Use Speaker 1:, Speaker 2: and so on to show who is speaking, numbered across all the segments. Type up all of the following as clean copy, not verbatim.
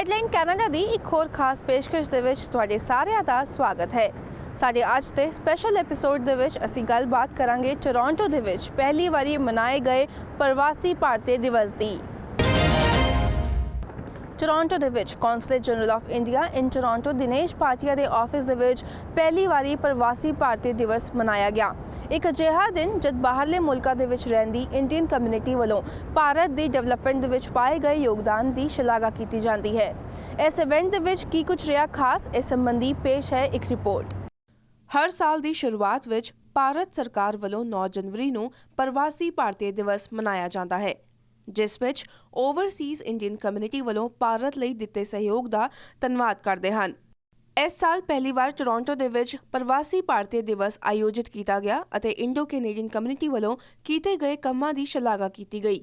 Speaker 1: Headline Canada ਦੀ ਇੱਕ ਹੋਰ ਖਾਸ ਪੇਸ਼ਕਸ਼ ਦੇ ਵਿੱਚ ਤੁਹਾਡੇ ਸਾਰਿਆਂ ਦਾ ਸਵਾਗਤ ਹੈ। ਸਾਡੇ ਅੱਜ ਦੇ ਸਪੈਸ਼ਲ ਐਪੀਸੋਡ ਦੇ ਵਿੱਚ ਅਸੀਂ ਗੱਲਬਾਤ ਕਰਾਂਗੇ ਟੋਰਾਂਟੋ ਦੇ ਵਿੱਚ ਪਹਿਲੀ ਵਾਰੀ ਮਨਾਏ ਗਏ ਪ੍ਰਵਾਸੀ ਭਾਰਤੀ ਦਿਵਸ ਦੀ। ਟੋਰਾਂਟੋ ਦੇ ਵਿੱਚ consulate general of India in Toronto Dinesh Bhatia ਦੇ ਆਫਿਸ ਦੇ ਵਿੱਚ ਪਹਿਲੀ ਵਾਰੀ ਪ੍ਰਵਾਸੀ ਭਾਰਤੀ ਦਿਵਸ ਮਨਾਇਆ ਗਿਆ। ਇੱਕ ਅਜਿਹਾ ਦਿਨ ਜਦ ਬਾਹਰਲੇ ਮੁਲਕਾਂ ਦੇ ਵਿੱਚ ਰਹਿੰਦੀ ਇੰਡੀਅਨ ਕਮਿਊਨਿਟੀ ਵੱਲੋਂ ਭਾਰਤ ਦੀ ਡਿਵੈਲਪਮੈਂਟ ਦੇ ਵਿੱਚ ਪਾਏ ਗਏ ਯੋਗਦਾਨ ਦੀ ਸ਼ਲਾਘਾ ਕੀਤੀ ਜਾਂਦੀ ਹੈ। ਇਸ ਇਵੈਂਟ ਦੇ ਵਿੱਚ ਕੀ ਕੁਝ ਰਿਹਾ ਖਾਸ, ਇਸ ਸੰਬੰਧੀ ਪੇਸ਼ ਹੈ ਇੱਕ ਰਿਪੋਰਟ। ਹਰ ਸਾਲ ਦੀ ਸ਼ੁਰੂਆਤ ਵਿੱਚ ਭਾਰਤ ਸਰਕਾਰ ਵੱਲੋਂ 9 ਜਨਵਰੀ ਨੂੰ ਪ੍ਰਵਾਸੀ ਭਾਰਤੀ ਦਿਵਸ ਮਨਾਇਆ ਜਾਂਦਾ ਹੈ, ਜਿਸ ਵਿੱਚ ਓਵਰਸੀਜ਼ ਇੰਡੀਅਨ ਕਮਿਊਨਿਟੀ ਵੱਲੋਂ ਭਾਰਤ ਲਈ ਦਿੱਤੇ ਸਹਿਯੋਗ ਦਾ ਧੰਨਵਾਦ ਕਰਦੇ ਹਨ। ਇਸ ਸਾਲ ਪਹਿਲੀ ਵਾਰ ਟੋਰਾਂਟੋ ਦੇ ਵਿੱਚ ਪ੍ਰਵਾਸੀ ਭਾਰਤੀ ਦਿਵਸ ਆਯੋਜਿਤ ਕੀਤਾ ਗਿਆ ਅਤੇ ਇੰਡੋ ਕੈਨੇਡੀਅਨ ਕਮਿਊਨਿਟੀ ਵੱਲੋਂ ਕੀਤੇ ਗਏ ਕੰਮਾਂ ਦੀ ਸ਼ਲਾਘਾ ਕੀਤੀ ਗਈ।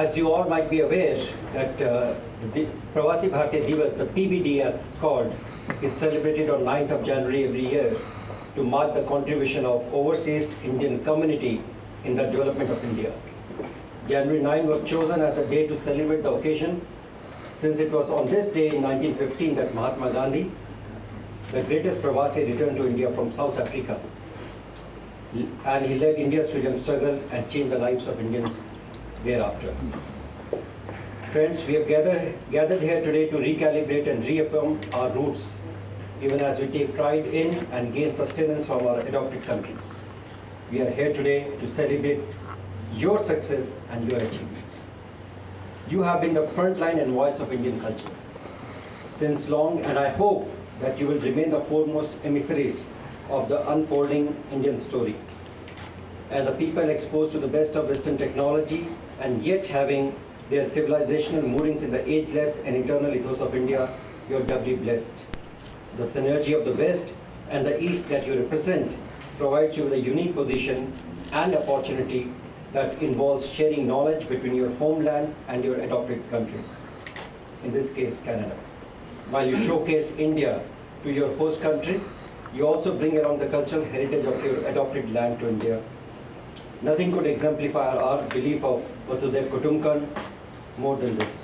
Speaker 2: As you all might be aware that the Pravasi Bharatiya Divas, the PBD as it's called, is celebrated on 9th of January every year to mark the contribution of overseas Indian community in the development of India. January 9 was chosen as the day to celebrate the occasion since it was on this day in 1915 that Mahatma Gandhi, the greatest Pravasi, returned to India from South Africa, and he led India's freedom struggle and changed the lives of Indians thereafter. Friends, we have gathered here today to recalibrate and reaffirm our roots, even as we take pride in and gain sustenance from our adopted countries. We are here today to celebrate your success and your achievements. You have been the front line and voice of Indian culture since long, and I hope that you will remain the foremost emissaries of the unfolding Indian story. As a people exposed to the best of Western technology and yet having their civilizational moorings in the ageless and eternal ethos of India, you are doubly blessed. The synergy of the West and the East that you represent provides you with a unique position and opportunity that involves sharing knowledge between your homeland and your adopted countries, in this case Canada. While you showcase India to your host country, you also bring around the cultural heritage of your adopted land to India. Nothing could exemplify our belief of Vasudhaiv Kutumbakam more than this.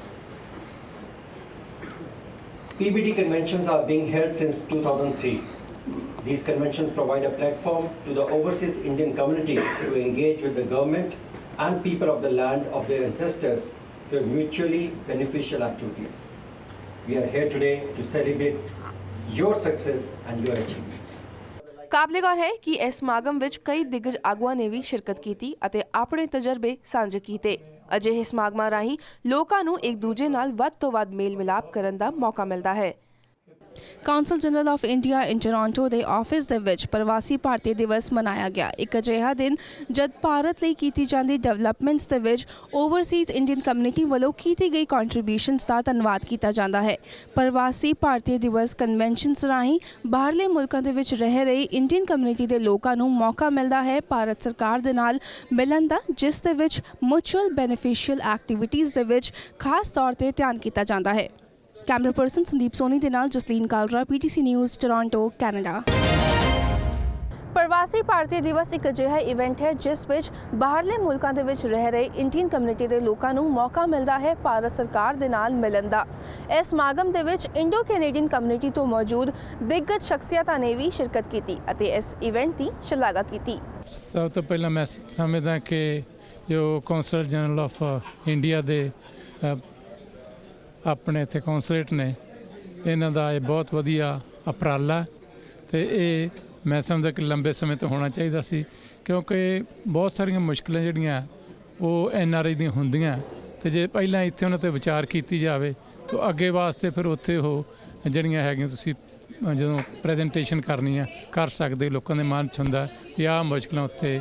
Speaker 2: PBD conventions are being held since 2003. These conventions provide a platform to the overseas Indian community to engage with the government and people of the land of their ancestors for mutually beneficial activities. We are here today to celebrate your success and your achievements.
Speaker 1: ਕਾਬਲੇ ਗੌਰ ਹੈ ਕਿ ਇਸ ਸਮਾਗਮ ਵਿੱਚ ਕਈ ਦਿੱਗਜ ਆਗੂਆਂ ਨੇ ਵੀ ਸ਼ਿਰਕਤ ਕੀਤੀ ਅਤੇ ਆਪਣੇ ਤਜਰਬੇ ਸਾਂਝੇ ਕੀਤੇ। ਅਜਿਹੇ ਸਮਾਗਮਾਂ ਰਾਹੀਂ ਲੋਕਾਂ ਨੂੰ ਇੱਕ ਦੂਜੇ ਨਾਲ ਵੱਧ ਤੋਂ ਵੱਧ ਮੇਲ ਮਿਲਾਪ ਕਰਨ ਦਾ ਮੌਕਾ ਮਿਲਦਾ ਹੈ। Council general of India in Toronto ਦੇ ਆਫਿਸ ਦੇ ਵਿੱਚ ਪ੍ਰਵਾਸੀ ਭਾਰਤੀ ਦਿਵਸ ਮਨਾਇਆ ਗਿਆ। ਇੱਕ ਅਜਿਹਾ ਦਿਨ ਜਦ ਭਾਰਤ ਲਈ ਕੀਤੀ ਜਾਂਦੀ ਡਿਵੈਲਪਮੈਂਟਸ ਦੇ ਵਿੱਚ ਓਵਰਸੀਜ਼ ਇੰਡੀਅਨ ਕਮਿਊਨਿਟੀ ਵੱਲੋਂ ਕੀਤੀ ਗਈ ਕੰਟਰੀਬਿਊਸ਼ਨਸ ਦਾ ਧੰਨਵਾਦ ਕੀਤਾ ਜਾਂਦਾ ਹੈ। ਪ੍ਰਵਾਸੀ ਭਾਰਤੀ ਦਿਵਸ ਕਨਵੈਨਸ਼ਨਸ ਰਾਹੀਂ ਬਾਹਰਲੇ ਮੁਲਕਾਂ ਦੇ ਵਿੱਚ ਰਹਿ ਰਹੇ ਇੰਡੀਅਨ ਕਮਿਊਨਿਟੀ ਦੇ ਲੋਕਾਂ ਨੂੰ ਮੌਕਾ ਮਿਲਦਾ ਹੈ ਭਾਰਤ ਸਰਕਾਰ ਦੇ ਨਾਲ ਮਿਲਣ ਦਾ, ਜਿਸ ਦੇ ਵਿੱਚ ਮਿਊਚੁਅਲ ਬੈਨੀਫੀਸ਼ੀਅਲ ਐਕਟੀਵਿਟੀਜ਼ ਦੇ ਵਿੱਚ ਖਾਸ ਤੌਰ 'ਤੇ ਧਿਆਨ ਕੀਤਾ ਜਾਂਦਾ ਹੈ। ਕੈਮਰਾ ਪਰਸਨ ਸੰਦੀਪ ਸੋਨੀ ਦੇ ਨਾਲ Jasleen Kalra, PTC news, Toronto, Canada. Pravasi Bharatiya ਦਿਵਸ ਇੱਕ ਅਜਿਹਾ ਇਵੈਂਟ ਹੈ ਜਿਸ ਵਿੱਚ ਬਾਹਰਲੇ ਮੁਲਕਾਂ ਦੇ ਵਿੱਚ ਰਹਿ ਰਹੇ ਇੰਡੀਅਨ ਕਮਿਊਨਿਟੀ ਦੇ ਲੋਕਾਂ ਨੂੰ ਮੌਕਾ ਮਿਲਦਾ ਹੈ ਭਾਰਤ ਸਰਕਾਰ ਦੇ ਨਾਲ ਮਿਲਣ ਦਾ। ਇਸ ਸਮਾਗਮ ਦੇ ਵਿੱਚ ਇੰਡੋ ਕੈਨੇਡੀਅਨ ਕਮਿਊਨਿਟੀ ਤੋਂ ਮੌਜੂਦ ਦਿੱਗਜ ਸ਼ਖਸੀਅਤਾਂ ਨੇ ਵੀ ਸ਼ਿਰਕਤ ਕੀਤੀ ਅਤੇ ਇਸ ਇਵੈਂਟ ਦੀ ਸ਼ਲਾਘਾ ਕੀਤੀ।
Speaker 3: ਸਭ ਤੋਂ ਪਹਿਲਾਂ ਮੈਂ ਸਮਝਦਾ ਕਿ ਜੋ ਕੌਂਸਲਰ ਜਨਰਲ ਆਫ ਇੰਡੀਆ ਦੇ ਆਪਣੇ ਇੱਥੇ ਕੌਂਸਲੇਟ ਨੇ, ਇਹਨਾਂ ਦਾ ਇਹ ਬਹੁਤ ਵਧੀਆ ਉਪਰਾਲਾ ਅਤੇ ਇਹ ਮੈਂ ਸਮਝਦਾ ਕਿ ਲੰਬੇ ਸਮੇਂ ਤੋਂ ਹੋਣਾ ਚਾਹੀਦਾ ਸੀ, ਕਿਉਂਕਿ ਬਹੁਤ ਸਾਰੀਆਂ ਮੁਸ਼ਕਿਲਾਂ ਜਿਹੜੀਆਂ ਉਹ NRI ਦੀਆਂ ਹੁੰਦੀਆਂ, ਅਤੇ ਜੇ ਪਹਿਲਾਂ ਇੱਥੇ ਉਹਨਾਂ 'ਤੇ ਵਿਚਾਰ ਕੀਤੀ ਜਾਵੇ ਤਾਂ ਅੱਗੇ ਵਾਸਤੇ ਫਿਰ ਉੱਥੇ ਉਹ ਜਿਹੜੀਆਂ ਹੈਗੀਆਂ ਤੁਸੀਂ ਜਦੋਂ ਪ੍ਰੈਜੈਂਟੇਸ਼ਨ ਕਰਨੀ ਆ ਕਰ ਸਕਦੇ। ਲੋਕਾਂ ਦੇ ਮਨ 'ਚ ਹੁੰਦਾ ਕਿ ਆਹ ਮੁਸ਼ਕਿਲਾਂ ਉੱਥੇ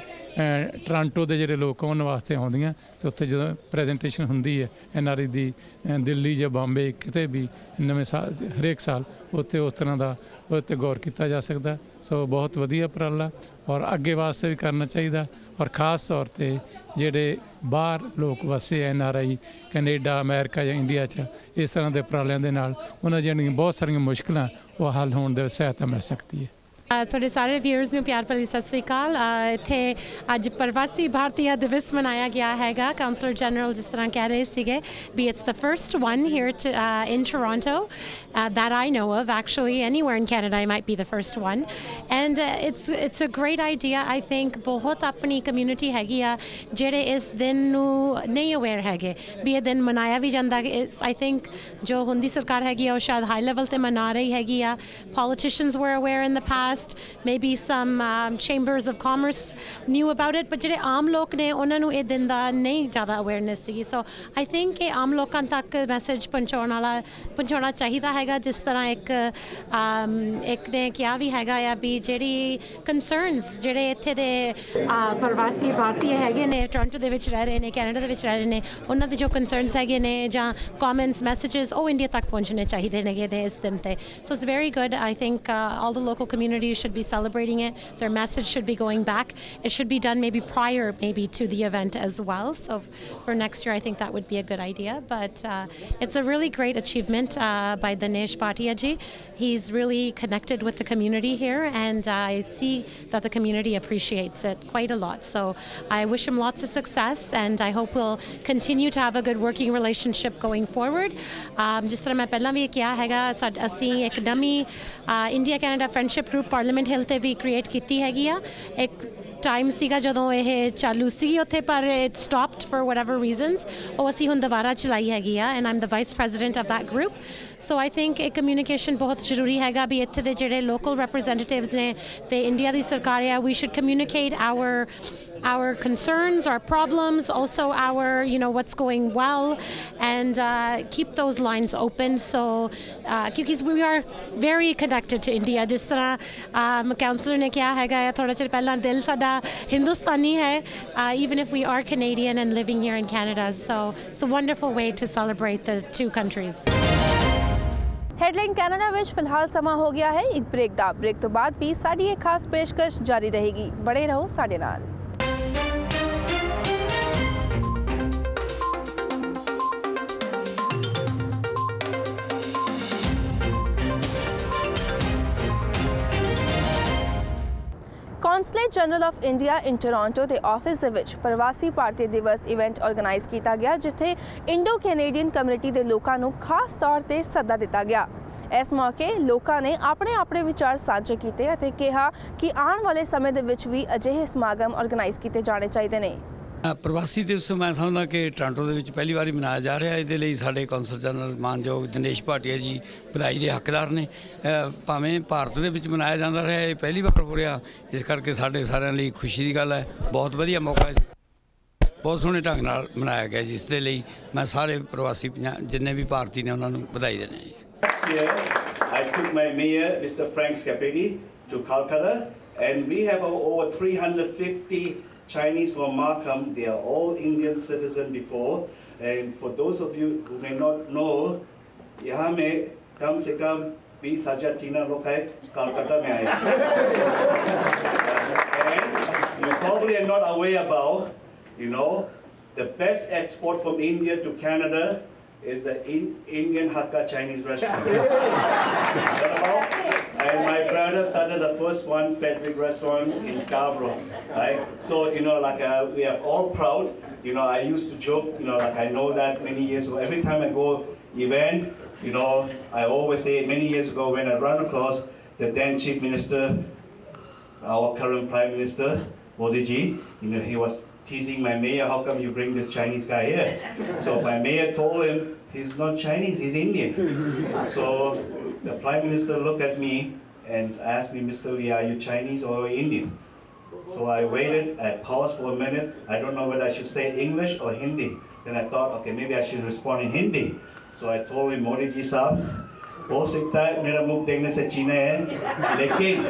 Speaker 3: ਟੋਰਾਂਟੋ ਦੇ ਜਿਹੜੇ ਲੋਕ ਉਹਨਾਂ ਵਾਸਤੇ ਆਉਂਦੀਆਂ, ਅਤੇ ਉੱਥੇ ਜਦੋਂ ਪ੍ਰੈਜੈਂਟੇਸ਼ਨ ਹੁੰਦੀ ਹੈ NRI ਦੀ ਦਿੱਲੀ ਜਾਂ ਬੰਬੇ ਕਿਤੇ ਵੀ ਨਵੇਂ ਸਾਲ ਹਰੇਕ ਸਾਲ ਉੱਥੇ ਉਸ ਤਰ੍ਹਾਂ ਦਾ ਉੱਤੇ ਗੌਰ ਕੀਤਾ ਜਾ ਸਕਦਾ। ਸੋ ਬਹੁਤ ਵਧੀਆ ਉਪਰਾਲਾ ਔਰ ਅੱਗੇ ਵਾਸਤੇ ਵੀ ਕਰਨਾ ਚਾਹੀਦਾ, ਔਰ ਖ਼ਾਸ ਤੌਰ 'ਤੇ ਜਿਹੜੇ ਬਾਹਰ ਲੋਕ ਵਸੇ NRI ਕੈਨੇਡਾ, ਅਮਰੀਕਾ ਜਾਂ ਇੰਡੀਆ 'ਚ ਇਸ ਤਰ੍ਹਾਂ ਦੇ ਉਪਰਾਲਿਆਂ ਦੇ ਨਾਲ ਉਹਨਾਂ ਜਿਹੜੀਆਂ ਬਹੁਤ ਸਾਰੀਆਂ ਮੁਸ਼ਕਿਲਾਂ ਉਹ ਹੱਲ ਹੋਣ ਦੇ ਵਿੱਚ ਸਹਾਇਤਾ ਮਿਲ ਸਕਦੀ ਹੈ।
Speaker 4: ਤੁਹਾਡੇ ਸਾਰੇ ਵਿਊਅਰਸ ਨੂੰ ਪਿਆਰ ਭਰੀ ਸਤਿ ਸ੍ਰੀ ਅਕਾਲ ਇੱਥੇ ਅੱਜ ਪ੍ਰਵਾਸੀ ਭਾਰਤੀਆ ਦਿਵਸ ਮਨਾਇਆ ਗਿਆ ਹੈਗਾ ਕਾਉਂਸਲਰ ਜਨਰਲ ਜਿਸ ਤਰ੍ਹਾਂ ਕਹਿ ਰਹੇ ਸੀਗੇ ਵੀ it's the first one here in Toronto that I know of. Actually, anywhere in Canada, it might be the first one. And it's a great idea. I think बहुत अपनी community हैगी आ ਜਿਹੜੇ ਇਸ ਦਿਨ ਨੂੰ ਨਹੀਂ aware ਹੈਗੇ ਵੀ ਇਹ ਦਿਨ ਮਨਾਇਆ ਵੀ ਜਾਂਦਾ I think ਜੋ ਹੁੰਦੀ ਸਰਕਾਰ ਹੈਗੀ ਆ ਉਹ ਸ਼ਾਇਦ ਹਾਈ ਲੈਵਲ ਤੇ ਮਨਾ ਰਹੀ ਹੈਗੀ ਆ politicians were aware in the past. Maybe some chambers of commerce knew about it, but ਜਿਹੜੇ ਆਮ ਲੋਕ ਨੇ ਉਹਨਾਂ ਨੂੰ ਇਹ ਦਿਨ ਦਾ ਨਹੀਂ ਜ਼ਿਆਦਾ ਅਵੇਅਰਨੈਸ ਸੀਗੀ ਸੋ ਆਈ ਥਿੰਕ ਇਹ ਆਮ ਲੋਕਾਂ ਤੱਕ ਮੈਸੇਜ ਪਹੁੰਚਾਉਣਾ ਚਾਹੀਦਾ ਹੈਗਾ ਜਿਸ ਤਰ੍ਹਾਂ ਇੱਕ ਨੇ ਕਿਹਾ ਵੀ ਹੈਗਾ ਆ ਵੀ ਜਿਹੜੀ ਕੰਸਰਨਸ ਜਿਹੜੇ ਇੱਥੇ ਦੇ ਪ੍ਰਵਾਸੀ ਭਾਰਤੀ ਹੈਗੇ ਨੇ ਟੋਰਾਂਟੋ ਦੇ ਵਿੱਚ ਰਹਿ ਰਹੇ ਨੇ ਕੈਨੇਡਾ ਦੇ ਵਿੱਚ ਰਹਿ ਰਹੇ ਨੇ ਉਹਨਾਂ ਦੇ ਜੋ ਕੰਸਰਨਸ ਹੈਗੇ ਨੇ ਜਾਂ ਕਮੈਂਟਸ ਮੈਸੇजेस ਉਹ ਇੰਡੀਆ ਤੱਕ ਪਹੁੰਚਣੇ ਚਾਹੀਦੇ ਨੇਗੇ ਨੇ ਇਸ ਦਿਨ ਤੇ so it's very good I think all the local communities should be celebrating it. Their message should be going back. It should be done maybe prior to the event as well. So for next year, I think that would be a good idea. But it's a really great achievement by Dinesh Bhatia ji. He's really connected with the community here, and I see that the community appreciates it quite a lot. So I wish him lots of success, and I hope we'll continue to have a good working relationship going forward. ਜਿਸ ਤਰ੍ਹਾਂ ਮੈਂ ਪਹਿਲਾਂ ਵੀ ਕਿਹਾ ਹੈਗਾ ਅਸੀਂ ਇੱਕ ਨਵੀਂ India Canada friendship group Parliament Hill ਤੇ ਵੀ ਕ੍ਰੀਏਟ ਕੀਤੀ ਹੈਗੀ ਆ ਇੱਕ ਟਾਈਮ ਸੀਗਾ ਜਦੋਂ ਇਹ ਚਾਲੂ ਸੀ ਉੱਥੇ ਪਰ it stopped for whatever reasons ਉਹ ਅਸੀਂ ਹੁਣ ਦੁਬਾਰਾ ਚਲਾਈ ਹੈਗੀ ਆ and Aam the vice president of that group so I think ਇਹ ਕਮਿਊਨੀਕੇਸ਼ਨ ਬਹੁਤ ਜ਼ਰੂਰੀ ਹੈਗਾ ਵੀ ਇੱਥੇ ਦੇ ਜਿਹੜੇ ਲੋਕਲ ਰਿਪਰੈਜ਼ੈਂਟੇਟਿਵਸ ਨੇ ਤੇ ਇੰਡੀਆ ਦੀ ਸਰਕਾਰ ਆ we should communicate our concerns, our problems, also our, what's going well, and keep those lines open. So, because we are very connected to India. जिस तरह counselor ने क्या है गया थोड़ा चल पहला दिल साडा हिंदुस्तानी है, even if we are Canadian and living here in Canada. So it's a wonderful way to celebrate the two countries.
Speaker 1: Headline Canada ਵਿੱਚ ਫਿਲਹਾਲ ਸਮਾਂ ਹੋ ਗਿਆ ਹੈ ਇੱਕ ਬ੍ਰੇਕ ਦਾ ਬ੍ਰੇਕ ਤੋਂ ਬਾਅਦ ਵੀ ਸਾਡੀ ਇਹ ਖਾਸ ਪੇਸ਼ਕਸ਼ ਜਾਰੀ ਰਹੇਗੀ ਬਣੇ ਰਹੋ ਸਾਡੇ ਨਾਲ consulate general of India in Toronto ਦੇ ਆਫਿਸ ਦੇ ਵਿੱਚ ਪ੍ਰਵਾਸੀ ਭਾਰਤੀ ਦਿਵਸ ਇਵੈਂਟ ਆਰਗੇਨਾਈਜ਼ ਕੀਤਾ ਗਿਆ ਜਿੱਥੇ ਇੰਡੋ ਕੈਨੇਡੀਅਨ ਕਮਿਊਨਿਟੀ ਦੇ ਲੋਕਾਂ ਨੂੰ ਖਾਸ ਤੌਰ ਤੇ ਸੱਦਾ ਦਿੱਤਾ ਗਿਆ ਇਸ ਮੌਕੇ ਲੋਕਾਂ ਨੇ ਆਪਣੇ ਵਿਚਾਰ ਸਾਂਝੇ ਕੀਤੇ ਅਤੇ ਕਿਹਾ ਕਿ ਆਉਣ ਵਾਲੇ ਸਮੇਂ ਦੇ ਵਿੱਚ ਵੀ ਅਜਿਹੇ ਸਮਾਗਮ ਆਰਗੇਨਾਈਜ਼ ਕੀਤੇ ਜਾਣੇ ਚਾਹੀਦੇ ਨੇ
Speaker 5: ਪ੍ਰਵਾਸੀ ਦਿਵਸ ਮੈਂ ਸਮਝਦਾ ਕਿ ਟੋਰਾਂਟੋ ਦੇ ਵਿੱਚ ਪਹਿਲੀ ਵਾਰੀ ਮਨਾਇਆ ਜਾ ਰਿਹਾ ਇਹਦੇ ਲਈ ਸਾਡੇ ਕੌਂਸਲ ਜਨਰਲ ਮਾਨਯੋਗ ਦਿਨੇਸ਼ ਭਾਟੀਆ ਜੀ ਵਧਾਈ ਦੇ ਹੱਕਦਾਰ ਨੇ ਭਾਵੇਂ ਭਾਰਤ ਦੇ ਵਿੱਚ ਮਨਾਇਆ ਜਾਂਦਾ ਰਿਹਾ ਇਹ ਪਹਿਲੀ ਵਾਰ ਹੋ ਰਿਹਾ ਇਸ ਕਰਕੇ ਸਾਡੇ ਸਾਰਿਆਂ ਲਈ ਖੁਸ਼ੀ ਦੀ ਗੱਲ ਹੈ ਬਹੁਤ ਵਧੀਆ ਮੌਕਾ ਹੈ ਬਹੁਤ ਸੋਹਣੇ ਢੰਗ ਨਾਲ ਮਨਾਇਆ ਗਿਆ ਜੀ ਇਸ ਦੇ ਲਈ ਮੈਂ ਸਾਰੇ ਪ੍ਰਵਾਸੀ ਜਿੰਨੇ ਵੀ ਭਾਰਤੀ ਨੇ ਉਹਨਾਂ ਨੂੰ ਵਧਾਈ ਦਿੰਦਾ ਜੀ
Speaker 6: Last year, I took my mayor, Mr. Frank Scapetti, to Calcutta, and we have over 350 Chinese from Markham. They are all Indian citizens before. And for those of you who may not know, यहाँ में कम से कम 20,000 चीना लोग हैं कलकत्ता में आए. And you probably are not aware about, the best export from India to Canada is the Indian Hakka Chinese restaurant. What about? And my brother started the first one, Frederick Restaurant in Scarborough, right? So, we are all proud. I used to joke, I know that many years ago, every time I go event, I always say many years ago when I run across the then Chief Minister, our current Prime Minister, Modi ji, he was teasing my mayor, how come you bring this Chinese guy here? So my mayor told him, he's not Chinese, he's Indian. So the Prime Minister looked at me and asked me, Mr. Lee, are you Chinese or Indian? So I waited, I paused for a minute. I don't know whether I should say English or Hindi. Then I thought, okay, maybe I should respond in Hindi. So I told him, Modi ji saab, हो सकता है मेरा मुख देखने से चीना है लेकिन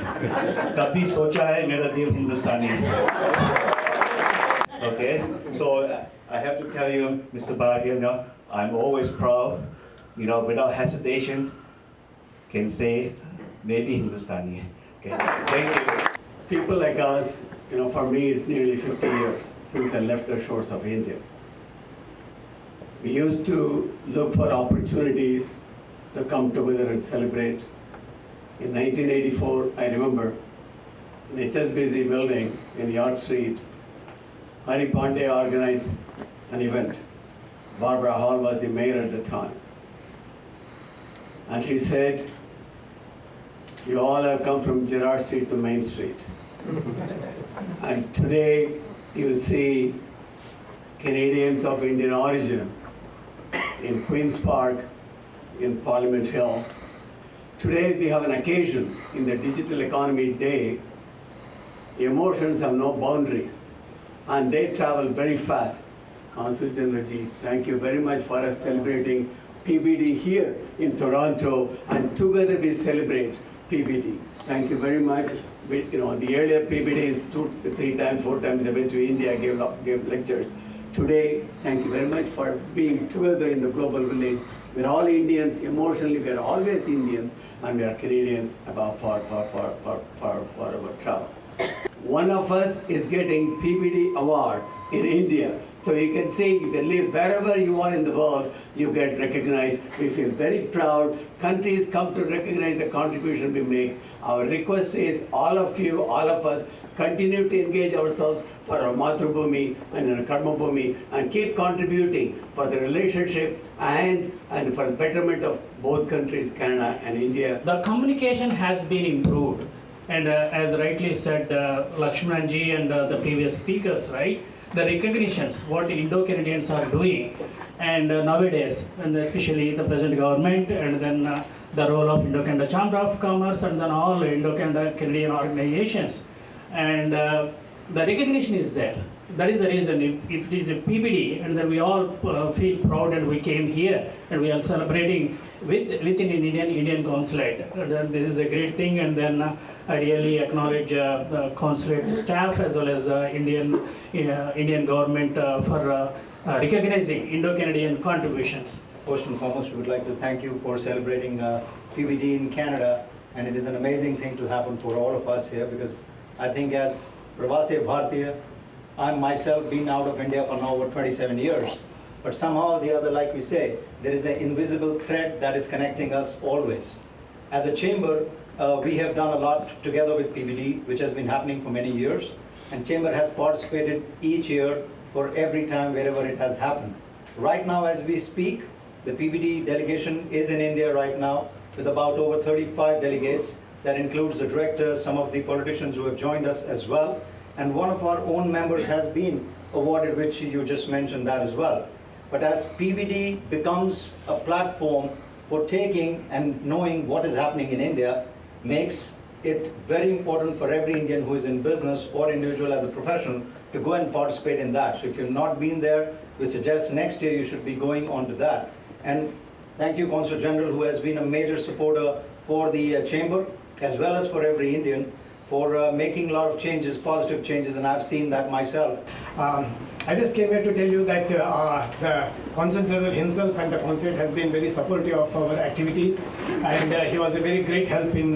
Speaker 6: कभी सोचा है मेरा दिल हिंदुस्तानी है Okay, so I have to tell you, Mr. Bhatia, I'm always proud, without hesitation, can say maybe Hindustani. Okay, thank you.
Speaker 7: People like us, for me it's nearly 50 years since I left the shores of India. We used to look for opportunities to come together and celebrate. In 1984, I remember, in HSBC building in York Street, Hari Pandey organized an event. Barbara Hall was the mayor at the time. And she said, you all have come from Gerrard Street to Main Street. And today you see Canadians of Indian origin in Queen's Park, in Parliament Hill. Today we have an occasion in the Digital Economy Day. Emotions have no boundaries and they travel very fast. Consul General Ji, thank you very much for us celebrating PBD here in Toronto, and together we celebrate PBD. Thank you very much. The earlier PBDs 2, 3 times, 4 times I went to India, gave lectures. Today, thank you very much for being together in the global village. We're all Indians, emotionally we're always Indians, and we are Canadians for our travel. One of us is getting PBD award in India. So you can see, you can live wherever you are in the world, you get recognized. We feel very proud. Countries come to recognize the contribution we make. Our request is all of you, all of us, continue to engage ourselves for our Mathrubhumi and our Karma Bhumi and keep contributing for the relationship and for the betterment of both countries, Canada and India.
Speaker 8: The communication has been improved. And as rightly said Lakshmanji and the previous speakers, right? The recognitions, what Indo-Canadians are doing, and nowadays, and especially the present government, and then the role of Indo-Canada Chamber of Commerce, and then all Indo-Canada Canadian organizations, and the recognition is there. That is the reason, if it is a PBD, and then we all feel proud and we came here, and we are celebrating within Indian consulate. And then this is a great thing, and then I really acknowledge the consulate staff as well as Indian government for recognizing Indo-Canadian contributions.
Speaker 9: First and foremost, we would like to thank you for celebrating PBD in Canada, and it is an amazing thing to happen for all of us here, because I think as Pravasi Bharatiya, I'm myself been out of India for now over 27 years. But somehow or the other, like we say, there is an invisible thread that is connecting us always. As a chamber, we have done a lot together with PBD, which has been happening for many years. And chamber has participated each year for every time wherever it has happened. Right now, as we speak, the PBD delegation is in India right now with about over 35 delegates. That includes the directors, some of the politicians who have joined us as well. And one of our own members has been awarded, which you just mentioned that as well. But as PBD becomes a platform for taking and knowing what is happening in India, makes it very important for every Indian who is in business or individual as a professional to go and participate in that. So if you've not been there, we suggest next year you should be going on to that. And thank you, Consul General, who has been a major supporter for the Chamber, as well as for every Indian, for making a lot of changes, positive changes, and I've seen that myself.
Speaker 10: I just came here to tell you that the Consul General himself and the consulate has been very supportive of our activities, and he was a very great help in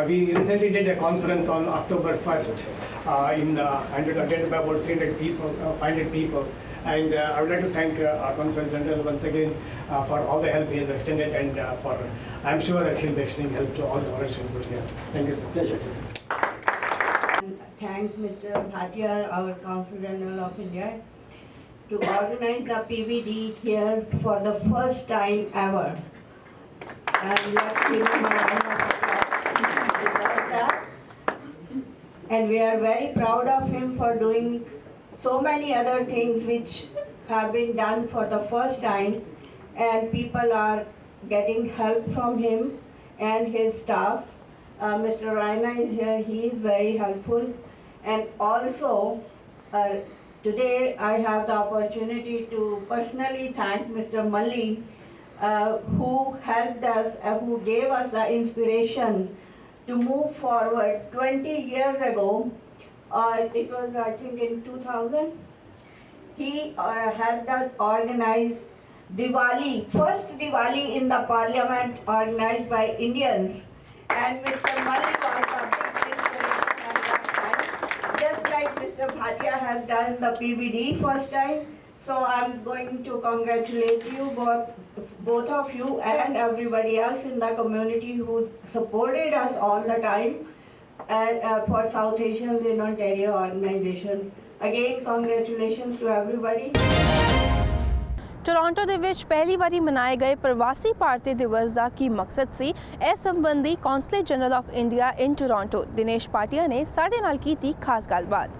Speaker 10: we recently did a conference on October 1st and attended by about 300 people, 500 people. And I would like to thank Consul General once again for all the help he has extended, and I'm sure that he'll be extending help to all the organizations over here. Thank you, sir. Pleasure.
Speaker 11: Thank Mr. Bhatia, our Consul General of India, to organize the PBD here for the first time ever. And let's give him a round of applause. And we are very proud of him for doing so many other things which have been done for the first time, and people are getting help from him and his staff. Mr. Raina is here, he is very helpful. And also, today I have the opportunity to personally thank Mr. Malli, who helped us, who gave us the inspiration to move forward 20 years ago. It was, I think, in 2000. He helped us organize Diwali, first Diwali in the Parliament organized by Indians. And Mr. Malli was a big inspiration at that time, just like Mr. Bhatia has done the PBD first time. So I'm going to congratulate you, both of you and everybody else in the community who supported us all the time. for South Asians in Ontario organizations. Again, congratulations to everybody.
Speaker 1: Toronto ਦੇ ਵਿੱਚ ਪਹਿਲੀ ਵਾਰੀ ਮਨਾਏ ਗਏ ਪ੍ਰਵਾਸੀ ਭਾਰਤੀ ਦਿਵਸ ਦਾ ਕੀ ਮਕਸਦ ਸੀ, ਇਸ ਸੰਬੰਧੀ consulate general of India in Toronto Dinesh Bhatia ਨੇ ਸਾਡੇ ਨਾਲ ਕੀਤੀ ਖਾਸ ਗੱਲਬਾਤ।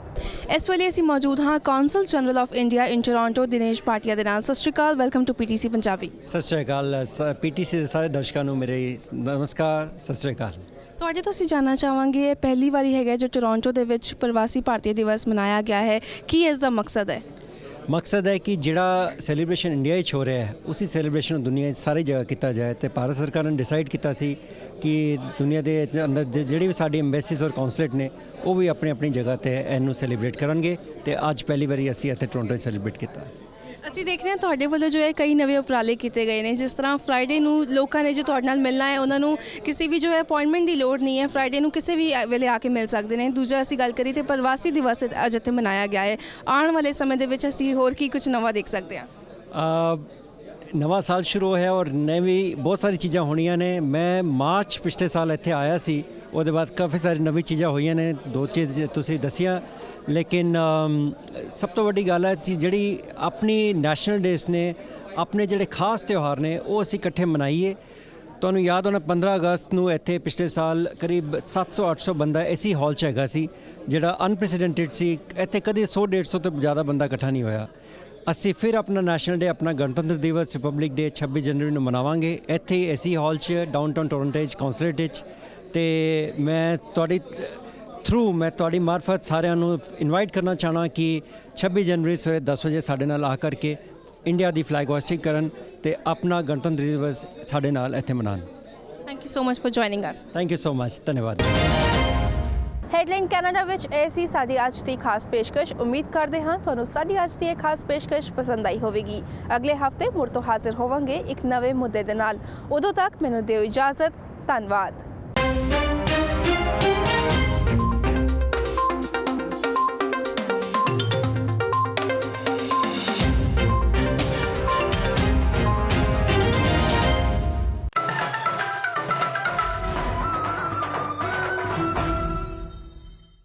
Speaker 1: ਇਸ ਵੇਲੇ ਅਸੀਂ ਮੌਜੂਦ ਹਾਂ council general of India in Toronto Dinesh Bhatia ਦੇ ਨਾਲ। ਸਤਿ ਸ਼੍ਰੀ ਅਕਾਲ, ਵੈਲਕਮ ਟੂ ਪੀਟੀਸੀ ਪੰਜਾਬੀ।
Speaker 2: ਸਤਿ ਸ਼੍ਰੀ ਅਕਾਲ ਪੀਟੀਸੀ ਦੇ ਸਾਰੇ ਦਰਸ਼ਕਾਂ ਨੂੰ ਮੇਰੇ ਨਮਸਕਾਰ, ਸਤਿ ਸ਼੍ਰੀ ਅਕਾਲ।
Speaker 1: ਤੁਹਾਡੇ ਤੋਂ ਅਸੀਂ ਜਾਣਨਾ ਚਾਹਾਂਗੇ, ਇਹ ਪਹਿਲੀ ਵਾਰੀ ਹੈਗਾ ਜੋ ਟੋਰਾਂਟੋ ਦੇ ਵਿੱਚ ਪ੍ਰਵਾਸੀ ਭਾਰਤੀ ਦਿਵਸ ਮਨਾਇਆ ਗਿਆ ਹੈ, ਕੀ ਇਸ ਦਾ ਮਕਸਦ ਹੈ?
Speaker 2: ਮਕਸਦ ਹੈ ਕਿ ਜਿਹੜਾ ਸੈਲੀਬ੍ਰੇਸ਼ਨ ਇੰਡੀਆ 'ਚ ਹੋ ਰਿਹਾ ਹੈ ਉਸੇ ਸੈਲੀਬ੍ਰੇਸ਼ਨ ਦੁਨੀਆ 'ਚ ਸਾਰੀ ਜਗ੍ਹਾ ਕੀਤਾ ਜਾਏ। ਅਤੇ ਭਾਰਤ ਸਰਕਾਰ ਨੇ ਡਿਸਾਈਡ ਕੀਤਾ ਸੀ ਕਿ ਦੁਨੀਆ ਦੇ ਅੰਦਰ ਜਿਹੜੀ ਵੀ ਸਾਡੀ ਐਮਬੈਸੀਜ਼ ਔਰ ਕੌਂਸਲੇਟ ਨੇ ਉਹ ਵੀ ਆਪਣੀ ਆਪਣੀ ਜਗ੍ਹਾ 'ਤੇ ਇਹਨੂੰ ਸੈਲੀਬ੍ਰੇਟ ਕਰਨਗੇ। ਅਤੇ ਅੱਜ ਪਹਿਲੀ ਵਾਰੀ ਅਸੀਂ ਇੱਥੇ ਟੋਰਾਂਟੋ 'ਚ ਸੈਲੀਬ੍ਰੇਟ ਕੀਤਾ।
Speaker 1: ਅਸੀਂ ਦੇਖ ਰਹੇ ਹਾਂ ਤੁਹਾਡੇ ਵੱਲੋਂ ਜੋ ਹੈ ਕਈ ਨਵੇਂ ਉਪਰਾਲੇ ਕੀਤੇ ਗਏ ਨੇ, ਜਿਸ ਤਰ੍ਹਾਂ ਫਰਾਈਡੇ ਨੂੰ ਲੋਕਾਂ ਨੇ ਜੋ ਤੁਹਾਡੇ ਨਾਲ ਮਿਲਣਾ ਹੈ ਉਹਨਾਂ ਨੂੰ ਕਿਸੇ ਵੀ ਜੋ ਹੈ ਅਪਾਇੰਟਮੈਂਟ ਦੀ ਲੋੜ ਨਹੀਂ ਹੈ, ਫਰਾਈਡੇ ਨੂੰ ਕਿਸੇ ਵੀ ਵੇਲੇ ਆ ਕੇ ਮਿਲ ਸਕਦੇ ਨੇ। ਦੂਜਾ ਅਸੀਂ ਗੱਲ ਕਰੀ ਤੇ ਪ੍ਰਵਾਸੀ ਦਿਵਸ ਅੱਜ ਇੱਥੇ ਮਨਾਇਆ ਗਿਆ ਹੈ, ਆਉਣ ਵਾਲੇ ਸਮੇਂ ਦੇ ਵਿੱਚ ਅਸੀਂ ਹੋਰ ਕੀ ਕੁਝ ਨਵਾਂ ਦੇਖ ਸਕਦੇ ਹਾਂ?
Speaker 2: ਨਵਾਂ ਸਾਲ ਸ਼ੁਰੂ ਹੋਇਆ ਔਰ ਨਵੀਂ ਬਹੁਤ ਸਾਰੀ ਚੀਜ਼ਾਂ ਹੋਣੀਆਂ ਨੇ। ਮੈਂ ਮਾਰਚ ਪਿਛਲੇ ਸਾਲ ਇੱਥੇ ਆਇਆ ਸੀ, ਉਹਦੇ ਬਾਅਦ ਕਾਫੀ ਸਾਰੀ ਨਵੀਂ ਚੀਜ਼ਾਂ ਹੋਈਆਂ ਨੇ, 2 ਚੀਜ਼ ਤੁਸੀਂ ਦੱਸੀਆਂ। ਲੇਕਿਨ ਸਭ ਤੋਂ ਵੱਡੀ ਗੱਲ ਹੈ ਕਿ ਜਿਹੜੀ ਆਪਣੀ ਨੈਸ਼ਨਲ ਡੇਜ਼ ਨੇ, ਆਪਣੇ ਜਿਹੜੇ ਖਾਸ ਤਿਉਹਾਰ ਨੇ ਉਹ ਅਸੀਂ ਇਕੱਠੇ ਮਨਾਈਏ। ਤੁਹਾਨੂੰ ਯਾਦ ਹੋਣਾ 15 ਅਗਸਤ ਨੂੰ ਇੱਥੇ ਪਿਛਲੇ ਸਾਲ ਕਰੀਬ 700-800 ਬੰਦਾ ਇਸੀ ਹਾਲ 'ਚ ਹੈਗਾ ਸੀ, ਜਿਹੜਾ ਅਨਪ੍ਰੈਸੀਡੈਂਟਡ ਸੀ। ਇੱਥੇ ਕਦੇ 100-150 ਤੋਂ ਜ਼ਿਆਦਾ ਬੰਦਾ ਇਕੱਠਾ ਨਹੀਂ ਹੋਇਆ। ਅਸੀਂ ਫਿਰ ਆਪਣਾ ਨੈਸ਼ਨਲ ਡੇ, ਆਪਣਾ ਗਣਤੰਤਰ ਦਿਵਸ, ਰਿਪਬਲਿਕ ਡੇ 26 ਜਨਵਰੀ ਨੂੰ ਮਨਾਵਾਂਗੇ ਇੱਥੇ ਇਸੀ ਹਾਲ 'ਚ, ਡਾਊਨਟਾਊਨ ਟੋਰਾਂਟੋ 'ਚ, ਕੌਂਸਲੇਟ 'ਚ। ਅਤੇ ਮੈਂ ਤੁਹਾਡੀ ਮਾਰਫਤ ਸਾਰਿਆਂ ਨੂੰ ਇਨਵਾਈਟ ਕਰਨਾ ਚਾਹਣਾ ਕਿ 26 ਜਨਵਰੀ ਸਵੇਰੇ 10 ਵਜੇ ਸਾਡੇ ਨਾਲ ਆ ਕਰਕੇ ਇੰਡੀਆ ਦੀ ਫਲੈਗ ਹੋਇਸਟਿੰਗ ਕਰਨ ਅਤੇ ਆਪਣਾ ਗਣਤੰਤਰ ਦਿਵਸ ਸਾਡੇ ਨਾਲ ਇੱਥੇ ਮਨਾਉਣ।
Speaker 1: Thank you so much for joining us.
Speaker 2: Thank you so much, ਧੰਨਵਾਦ।
Speaker 1: ਹੈਡਲਾਈਨ ਕੈਨੇਡਾ ਵਿੱਚ ਇਹ ਸੀ ਸਾਡੀ ਅੱਜ ਦੀ ਖਾਸ ਪੇਸ਼ਕਸ਼। ਉਮੀਦ ਕਰਦੇ ਹਾਂ ਤੁਹਾਨੂੰ ਸਾਡੀ ਅੱਜ ਦੀ ਇਹ ਖਾਸ ਪੇਸ਼ਕਸ਼ ਪਸੰਦ ਆਈ ਹੋਵੇਗੀ। ਅਗਲੇ ਹਫਤੇ ਮੁੜ ਤੋਂ ਹਾਜ਼ਰ ਹੋਵਾਂਗੇ ਇੱਕ ਨਵੇਂ ਮੁੱਦੇ ਦੇ ਨਾਲ। ਉਦੋਂ ਤੱਕ ਮੈਨੂੰ ਦਿਓ ਇਜਾਜ਼ਤ। ਧੰਨਵਾਦ।